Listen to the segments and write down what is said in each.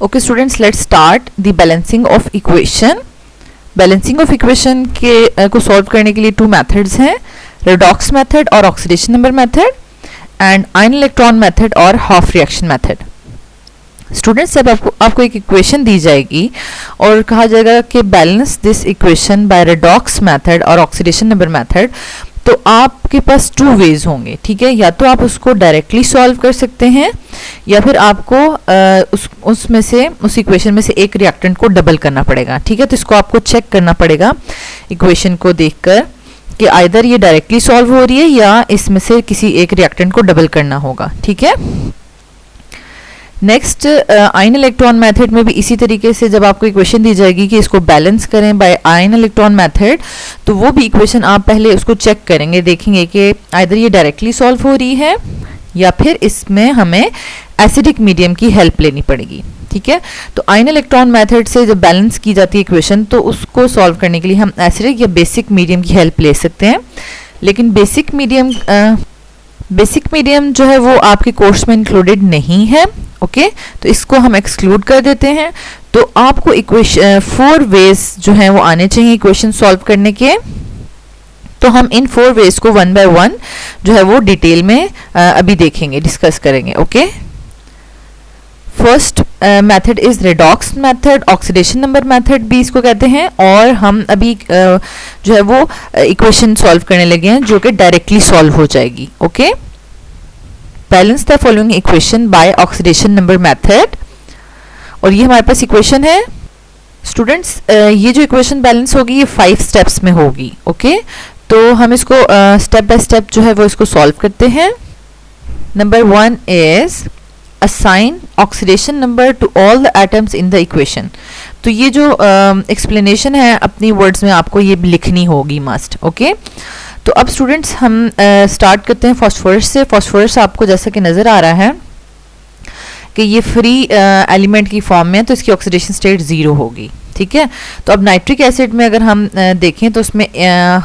Okay students, let's start the balancing of equation. Balancing of equation के को solve करने के लिए टू मेथड्स हैं, रेडॉक्स मेथड और oxidation number method, and ion electron method और हाफ रिएक्शन मेथड। स्टूडेंट्स, जब आपको एक इक्वेशन दी जाएगी और कहा जाएगा कि balance this equation by redox method और ऑक्सीडेशन नंबर मेथड, तो आपके पास टू वेज होंगे, ठीक है। या तो आप उसको डायरेक्टली सॉल्व कर सकते हैं या फिर आपको उसमें से उस इक्वेशन में से एक रिएक्टेंट को डबल करना पड़ेगा, ठीक है। तो इसको आपको चेक करना पड़ेगा इक्वेशन को देखकर कि आइदर ये डायरेक्टली सॉल्व हो रही है या इसमें से किसी एक रिएक्टेंट को डबल करना होगा, ठीक है। नेक्स्ट, आयन इलेक्ट्रॉन मेथड में भी इसी तरीके से जब आपको इक्वेशन दी जाएगी कि इसको बैलेंस करें बाय आयन इलेक्ट्रॉन मेथड, तो वो भी इक्वेशन आप पहले उसको चेक करेंगे, देखेंगे कि आइदर ये डायरेक्टली सॉल्व हो रही है या फिर इसमें हमें एसिडिक मीडियम की हेल्प लेनी पड़ेगी, ठीक है। तो आयन इलेक्ट्रॉन मेथड से जब बैलेंस की जाती है इक्वेशन, तो उसको सॉल्व करने के लिए हम एसिडिक या बेसिक मीडियम की हेल्प ले सकते हैं। लेकिन बेसिक मीडियम जो है वो आपके कोर्स में इंक्लूडेड नहीं है, ओके। तो इसको हम एक्सक्लूड कर देते हैं। तो आपको इक्वेशन 4 वेज जो है वो आने चाहिए इक्वेशन सॉल्व करने के। तो हम इन 4 वेज को 1 बाय 1 जो है वो डिटेल में अभी देखेंगे, डिस्कस करेंगे, okay. First method is redox method, oxidation number method भी इसको कहते हैं। और हम अभी जो है वो इक्वेशन सॉल्व करने लगे हैं जो कि डायरेक्टली सॉल्व हो जाएगी, okay. Balance the following equation by oxidation number method, और ये हमारे पास इक्वेशन है स्टूडेंट्स। ये जो इक्वेशन बैलेंस होगी ये 5 स्टेप्स में होगी, ओके। तो हम इसको स्टेप बाय स्टेप जो है वो इसको सॉल्व करते हैं। Number 1 is assign oxidation number to all the atoms in the equation। तो ये जो एक्सप्लेनेशन है अपनी वर्ड्स में आपको ये लिखनी होगी मस्ट, ओके। तो अब स्टूडेंट्स हम स्टार्ट करते हैं फास्फोरस से। फास्फोरस आपको जैसा कि नज़र आ रहा है कि ये फ्री एलिमेंट की फॉर्म में है, तो इसकी ऑक्सीडेशन स्टेट 0 होगी, ठीक है। तो अब नाइट्रिक एसिड में अगर हम देखें तो उसमें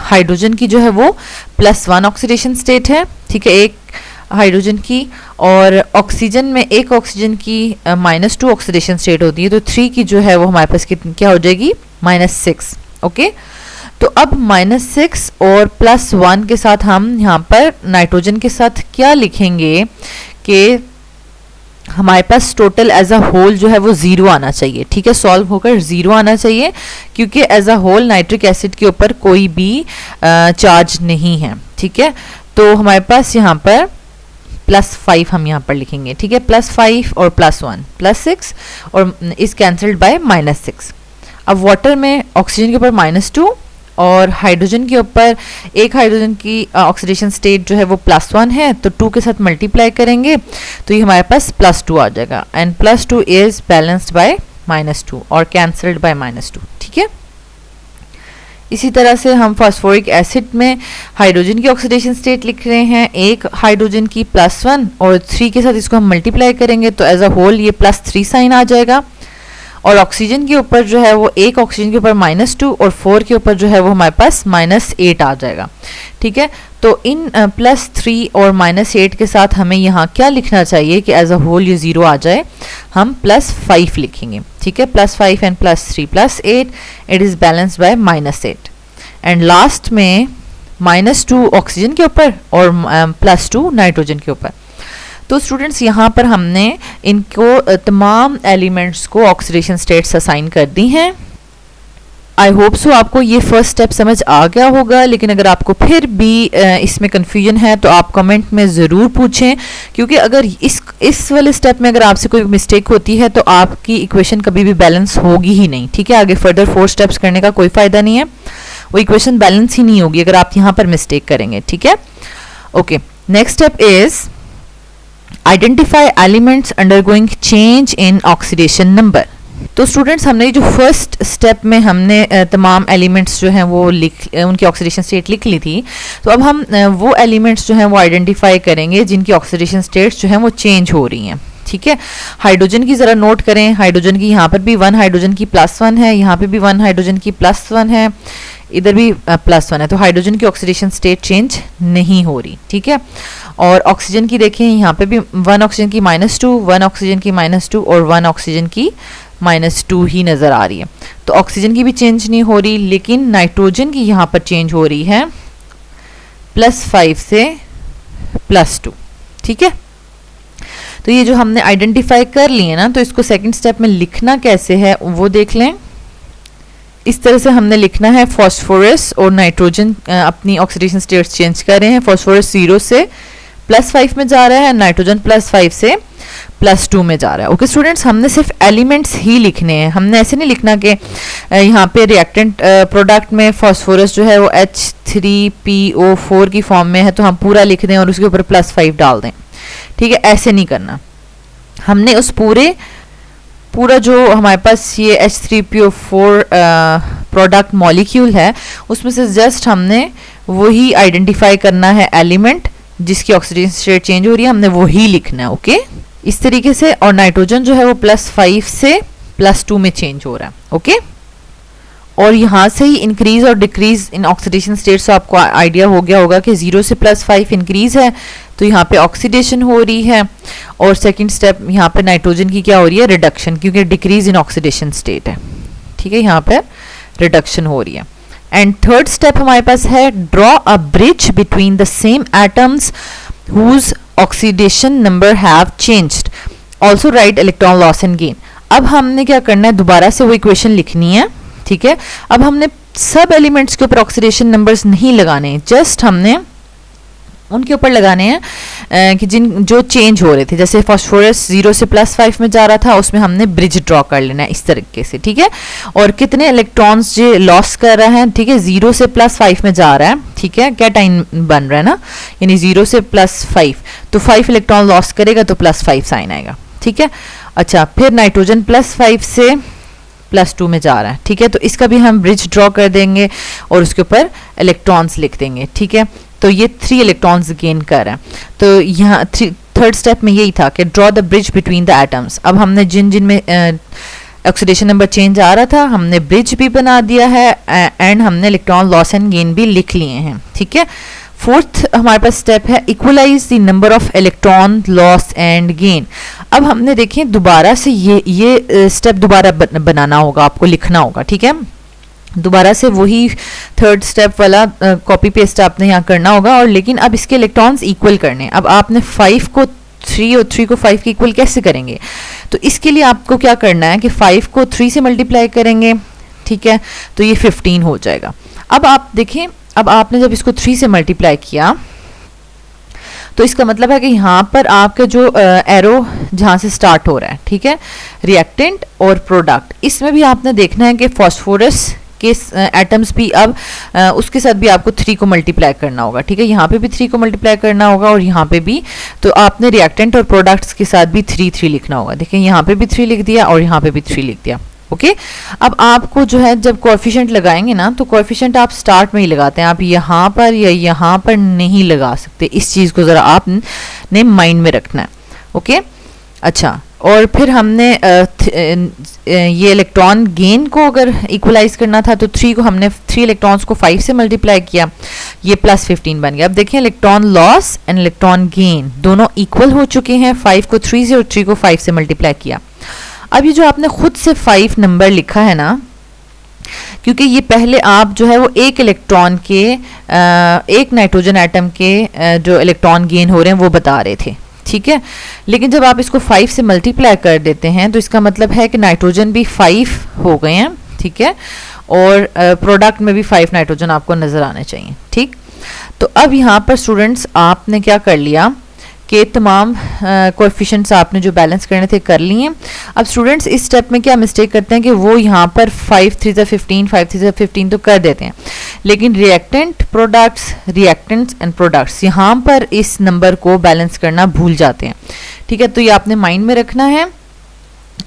हाइड्रोजन की जो है वो +1 ऑक्सीडेशन स्टेट है, ठीक है, एक हाइड्रोजन की, और ऑक्सीजन में एक ऑक्सीजन की -2 ऑक्सीडेशन स्टेट होती है। तो 3 की जो है वो हमारे पास कितनी क्या हो जाएगी, -6, ओके। तो अब -6 और +1 के साथ हम यहाँ पर नाइट्रोजन के साथ क्या लिखेंगे कि हमारे पास टोटल एज अ होल जो है वो 0 आना चाहिए, ठीक है, सॉल्व होकर 0 आना चाहिए, क्योंकि as a whole nitric acid के ऊपर कोई भी चार्ज नहीं है, ठीक है। तो हमारे पास यहाँ पर +5 हम यहाँ पर लिखेंगे, ठीक है, +5 और +1 +6 और इज कैंसल्ड बाय -6। अब वाटर में ऑक्सीजन के ऊपर -2 और हाइड्रोजन के ऊपर एक हाइड्रोजन की ऑक्सीडेशन स्टेट जो है वो +1 है, तो 2 के साथ मल्टीप्लाई करेंगे तो ये हमारे पास +2 आ जाएगा, एंड +2 इज बैलेंस्ड बाय -2 और कैंसल्ड बाय -2, ठीक है। इसी तरह से हम फास्फोरिक एसिड में हाइड्रोजन की ऑक्सीडेशन स्टेट लिख रहे हैं, एक हाइड्रोजन की +1 और 3 के साथ इसको हम मल्टीप्लाई करेंगे तो एज अ होल ये +3 साइन आ जाएगा। और ऑक्सीजन के ऊपर जो है वो एक ऑक्सीजन के ऊपर -2 और 4 के ऊपर जो है वो हमारे पास -8 आ जाएगा, ठीक है। तो इन +3 और -8 के साथ हमें यहाँ क्या लिखना चाहिए कि एज अ होल ये 0 आ जाए, हम +5 लिखेंगे, ठीक है। +5 and +3 +8, it is balanced bye -8। And last में -2 ऑक्सीजन के ऊपर और +2 नाइट्रोजन के ऊपर। तो स्टूडेंट्स यहाँ पर हमने इनको तमाम एलिमेंट्स को ऑक्सीडेशन स्टेट्स असाइन कर दी हैं। आई होप सो आपको ये फर्स्ट स्टेप समझ आ गया होगा, लेकिन अगर आपको फिर भी इसमें कन्फ्यूजन है तो आप कमेंट में ज़रूर पूछें, क्योंकि अगर इस वाले स्टेप में अगर आपसे कोई मिस्टेक होती है तो आपकी इक्वेशन कभी भी बैलेंस होगी ही नहीं, ठीक है। आगे फर्दर 4 स्टेप्स करने का कोई फ़ायदा नहीं है, वो इक्वेशन बैलेंस ही नहीं होगी अगर आप यहाँ पर मिस्टेक करेंगे, ठीक है, okay. Next step is identify elements undergoing change in oxidation number. तो स्टूडेंट्स, हमने जो फर्स्ट स्टेप में हमने तमाम एलिमेंट्स जो हैं वो उनकी ऑक्सीडेशन स्टेट लिख ली थी, तो अब हम वो एलिमेंट्स जो हैं वो आइडेंटिफाई करेंगे जिनकी ऑक्सीडेशन स्टेट्स जो हैं वो चेंज हो रही हैं, ठीक है। हाइड्रोजन की ज़रा नोट करें, हाइड्रोजन की यहाँ पर भी 1 हाइड्रोजन की +1 है, यहाँ पे भी 1 हाइड्रोजन की +1 है, इधर भी +1 है, तो हाइड्रोजन की ऑक्सीडेशन स्टेट चेंज नहीं हो रही, ठीक है। और ऑक्सीजन की देखें, यहाँ पे भी 1 ऑक्सीजन की -2, 1 ऑक्सीजन की -2 और 1 ऑक्सीजन की -2 ही नज़र आ रही है। तो ऑक्सीजन की भी चेंज नहीं हो रही, लेकिन नाइट्रोजन की यहाँ पर चेंज हो रही है +5 से +2, ठीक है। तो ये जो हमने आइडेंटिफाई कर लिए ना, तो इसको सेकंड स्टेप में लिखना कैसे है वो देख लें। इस तरह से हमने लिखना है, फास्फोरस और नाइट्रोजन अपनी ऑक्सीडेशन स्टेट्स चेंज कर रहे हैं। फास्फोरस 0 से +5 में जा रहा है, नाइट्रोजन +5 से +2 में जा रहा है। ओके स्टूडेंट्स, हमने सिर्फ एलिमेंट्स ही लिखने हैं, हमने ऐसे नहीं लिखना कि यहाँ पे रिएक्टेंट प्रोडक्ट में फास्फोरस जो है वो H3PO4 की फॉर्म में है तो हम पूरा लिख दें और उसके ऊपर +5 डाल दें, ठीक है। ऐसे नहीं करना, हमने उस पूरा जो हमारे पास ये H3PO4 प्रोडक्ट मॉलिक्यूल है उसमें से जस्ट हमने वही आइडेंटिफाई करना है एलिमेंट जिसकी ऑक्सीडेशन स्टेट चेंज हो रही है, हमने वही लिखना है। ओके, इस तरीके से। और नाइट्रोजन जो है वो +5 से +2 में चेंज हो रहा है। ओके, और यहाँ से ही इंक्रीज और डिक्रीज इन ऑक्सीडेशन स्टेट से आपको आइडिया हो गया होगा कि 0 से +5 इंक्रीज है तो यहाँ पे ऑक्सीडेशन हो रही है, और सेकंड स्टेप यहाँ पे नाइट्रोजन की क्या हो रही है, रिडक्शन, क्योंकि डिक्रीज इन ऑक्सीडेशन स्टेट है, ठीक है, यहाँ पे रिडक्शन हो रही है। एंड थर्ड स्टेप हमारे पास है, draw a bridge between the same atoms whose oxidation number have changed, also write electron loss and gain. अब हमने क्या करना है, दोबारा से वो इक्वेशन लिखनी है, ठीक है। अब हमने सब एलिमेंट्स के ऊपर ऑक्सीडेशन नंबर्स नहीं लगाने, जस्ट हमने उनके ऊपर लगाने हैं कि जो चेंज हो रहे थे। जैसे फास्फोरस 0 से +5 में जा रहा था, उसमें हमने ब्रिज ड्रॉ कर लेना है इस तरीके से, ठीक है। और कितने इलेक्ट्रॉन्स जो लॉस कर रहा है, ठीक है, 0 से +5 में जा रहा है, ठीक है, कैटाइन बन रहा है ना, यानी 0 से +5 तो 5 इलेक्ट्रॉन लॉस करेगा तो +5 साइन आएगा, ठीक है। अच्छा, फिर नाइट्रोजन +5 से +2 में जा रहा है, ठीक है, तो इसका भी हम ब्रिज ड्रॉ कर देंगे और उसके ऊपर इलेक्ट्रॉन्स लिख देंगे, ठीक है। तो ये 3 इलेक्ट्रॉन्स गेन कर रहे हैं। तो यहाँ थर्ड स्टेप में यही था कि draw the bridge between the atoms. अब हमने जिन में ऑक्सीडेशन नंबर चेंज आ रहा था हमने ब्रिज भी बना दिया है एंड हमने इलेक्ट्रॉन लॉस एंड गेन भी लिख लिए हैं, ठीक है। फोर्थ हमारे पास स्टेप है, equalise the number of electron loss and gain. अब हमने देखें दोबारा से ये स्टेप दोबारा बनाना होगा, आपको लिखना होगा, ठीक है। दोबारा से वही थर्ड स्टेप वाला कॉपी पेस्ट आपने यहाँ करना होगा, और लेकिन अब इसके इलेक्ट्रॉन्स इक्वल करने। अब आपने 5 को 3 और 3 को 5 के इक्वल कैसे करेंगे, तो इसके लिए आपको क्या करना है कि 5 को 3 से मल्टीप्लाई करेंगे, ठीक है, तो ये 15 हो जाएगा। अब आप देखें, अब आपने जब इसको 3 से मल्टीप्लाई किया तो इसका मतलब है कि यहाँ पर आपका जो एरो जहाँ से स्टार्ट हो रहा है, ठीक है, रिएक्टेंट और प्रोडक्ट, इसमें भी आपने देखना है कि फास्फोरस के एटम्स भी अब उसके साथ भी आपको 3 को मल्टीप्लाई करना होगा, ठीक है। यहाँ पे भी 3 को मल्टीप्लाई करना होगा और यहाँ पे भी, तो आपने रिएक्टेंट और प्रोडक्ट्स के साथ भी 3 लिखना होगा। देखिए यहाँ पे भी 3 लिख दिया और यहाँ पे भी 3 लिख दिया। ओके, अब आपको जो है जब कोएफिशिएंट लगाएंगे ना, तो कोएफिशिएंट आप स्टार्ट में ही लगाते हैं, आप यहाँ पर या यहाँ पर नहीं लगा सकते। इस चीज़ को ज़रा आपने माइंड में रखना है। ओके, अच्छा, और फिर हमने ये इलेक्ट्रॉन गेन को अगर इक्वलाइज करना था तो 3 को हमने 3 इलेक्ट्रॉन्स को 5 से मल्टीप्लाई किया, ये +15 बन गया। अब देखिए electron loss and electron gain दोनों इक्वल हो चुके हैं, 5 को 3 से और 3 को 5 से मल्टीप्लाई किया। अब ये जो आपने खुद से 5 नंबर लिखा है ना, क्योंकि ये पहले आप जो है वो एक इलेक्ट्रॉन के एक नाइट्रोजन एटम के जो इलेक्ट्रॉन गेन हो रहे हैं वो बता रहे थे, ठीक है। लेकिन जब आप इसको 5 से मल्टीप्लाई कर देते हैं तो इसका मतलब है कि नाइट्रोजन भी 5 हो गए हैं, ठीक है, और प्रोडक्ट में भी 5 नाइट्रोजन आपको नज़र आने चाहिए, ठीक। तो अब यहाँ पर स्टूडेंट्स आपने क्या कर लिया कि तमाम कोएफिशिएंट्स आपने जो बैलेंस करने थे कर लिए। अब स्टूडेंट्स इस स्टेप में क्या मिस्टेक करते हैं कि वो यहाँ पर 5 3 15 5 3 15 तो कर देते हैं, लेकिन reactant products, reactants and products यहाँ पर इस नंबर को बैलेंस करना भूल जाते हैं, ठीक है। तो ये आपने माइंड में रखना है।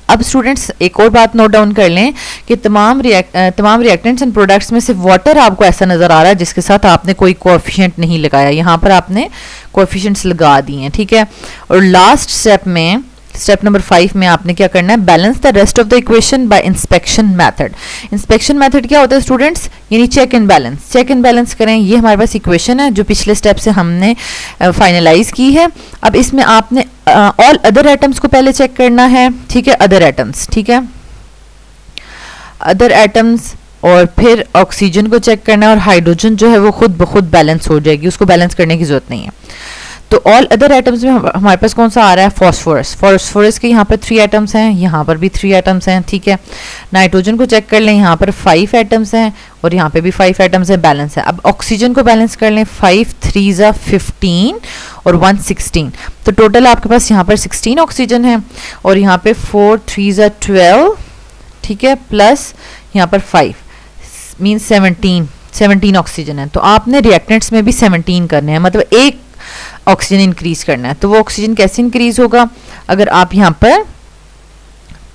अब स्टूडेंट्स एक और बात नोट डाउन कर लें कि तमाम रिएक्टेंट्स एंड प्रोडक्ट्स में सिर्फ वाटर आपको ऐसा नज़र आ रहा है जिसके साथ आपने कोई कोएफिशिएंट नहीं लगाया, यहाँ पर आपने कोएफिशिएंट्स लगा दिए हैं, ठीक है। और लास्ट स्टेप में स्टेप नंबर 5 में आपने क्या करना है, balance the rest of the equation by inspection method. Inspection method क्या होता है स्टूडेंट्स, यानी check and balance. Check and balance करें, ये हमारे पास इक्वेशन है जो पिछले स्टेप से हमने फाइनलाइज की है। अब इसमें आपने ऑल अदर एटम्स को पहले चेक करना है, ठीक है, अदर एटम्स, ठीक है, अदर एटम्स, और फिर ऑक्सीजन को चेक करना है, और हाइड्रोजन जो है वो खुद ब खुद बैलेंस हो जाएगी, उसको बैलेंस करने की जरूरत नहीं है। तो ऑल अदर एटम्स में हमारे पास कौन सा आ रहा है, फॉस्फोरस। फॉस्फोरस के यहाँ पर 3 एटम्स हैं, यहाँ पर भी 3 एटम्स हैं, ठीक है। नाइट्रोजन को चेक कर लें, यहाँ पर 5 एटम्स हैं और यहाँ पे भी 5 एटम्स हैं, बैलेंस है। अब ऑक्सीजन को बैलेंस कर लें, 5 3 ज़ा 15 और 1 16, तो टोटल आपके पास यहाँ पर 16 ऑक्सीजन है, और यहाँ पे 4 3 ज़ा 12, ठीक है, प्लस यहाँ पर 5 मीन 17 ऑक्सीजन है। तो आपने रिएक्टेंट्स में भी 17 करने हैं, मतलब एक ऑक्सीजन इंक्रीज करना है। तो वो ऑक्सीजन कैसे इंक्रीज होगा, अगर आप यहाँ पर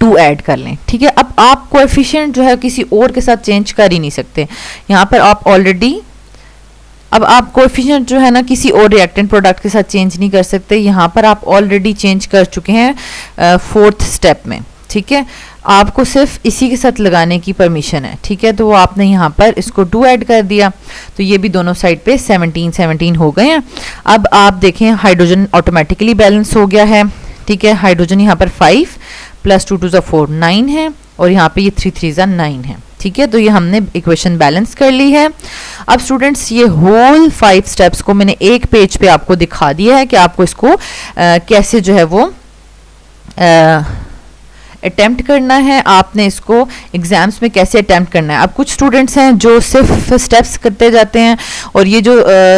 2 ऐड कर लें, ठीक है। अब आप कोएफिशिएंट जो है किसी और के साथ चेंज कर ही नहीं सकते, यहाँ पर आप ऑलरेडी, अब आप कोएफिशिएंट जो है ना किसी और रिएक्टेंट प्रोडक्ट के साथ चेंज नहीं कर सकते, यहाँ पर आप ऑलरेडी चेंज कर चुके हैं 4th स्टेप में, ठीक है। आपको सिर्फ इसी के साथ लगाने की परमिशन है, ठीक है। तो वो आपने यहाँ पर इसको 2 ऐड कर दिया, तो ये भी दोनों साइड पे 17 हो गए हैं। अब आप देखें हाइड्रोजन ऑटोमेटिकली बैलेंस हो गया है, ठीक है। हाइड्रोजन यहाँ पर 5 प्लस 2 2 ज़ा 4 9 है, और यहाँ पे ये 3 3 ज़ा 9 है, ठीक है। तो ये हमने इक्वेशन बैलेंस कर ली है। अब स्टूडेंट्स ये होल 5 स्टेप्स को मैंने एक पेज पे आपको दिखा दिया है कि आपको इसको कैसे जो है वो अटेम्प्ट करना है, आपने इसको एग्जाम्स में कैसे अटेम्प्ट करना है। अब कुछ स्टूडेंट्स हैं जो सिर्फ स्टेप्स करते जाते हैं और ये जो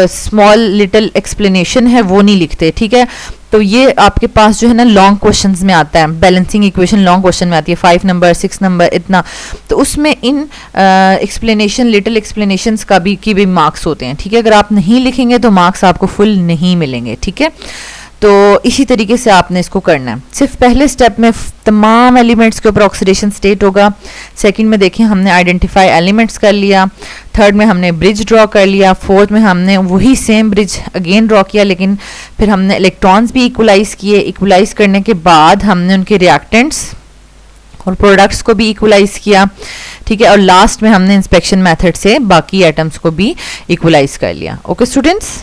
स्मॉल लिटिल एक्सप्लेनेशन है वो नहीं लिखते, ठीक है। तो ये आपके पास जो है ना लॉन्ग क्वेश्चंस में आता है, बैलेंसिंग इक्वेशन लॉन्ग क्वेश्चन में आती है, 5 नंबर 6 नंबर इतना, तो उसमें इन एक्सप्लेनेशन लिटिल एक्सप्लेनेशंस की भी मार्क्स होते हैं, ठीक है। अगर आप नहीं लिखेंगे तो मार्क्स आपको फुल नहीं मिलेंगे, ठीक है। तो इसी तरीके से आपने इसको करना है। सिर्फ पहले स्टेप में तमाम एलिमेंट्स के ऊपर ऑक्सीडेशन स्टेट होगा, सेकंड में देखिए हमने आइडेंटिफाई एलिमेंट्स कर लिया, थर्ड में हमने ब्रिज ड्रॉ कर लिया, फोर्थ में हमने वही सेम ब्रिज अगेन ड्रॉ किया, लेकिन फिर हमने इलेक्ट्रॉन्स भी इक्वलाइज किए। इक्वलाइज करने के बाद हमने उनके रिएक्टेंट्स और प्रोडक्ट्स को भी इक्वलाइज किया, ठीक है। और लास्ट में हमने इंस्पेक्शन मेथड से बाकी एटम्स को भी इक्वलाइज कर लिया। Okay students,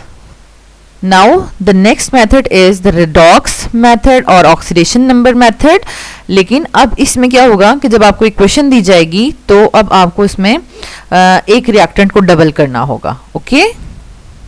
now the next method is the redox method और oxidation number method। लेकिन अब इसमें क्या होगा कि जब आपको इक्वेशन दी जाएगी तो अब आपको इसमें एक रिएक्टेंट को डबल करना होगा, ओके।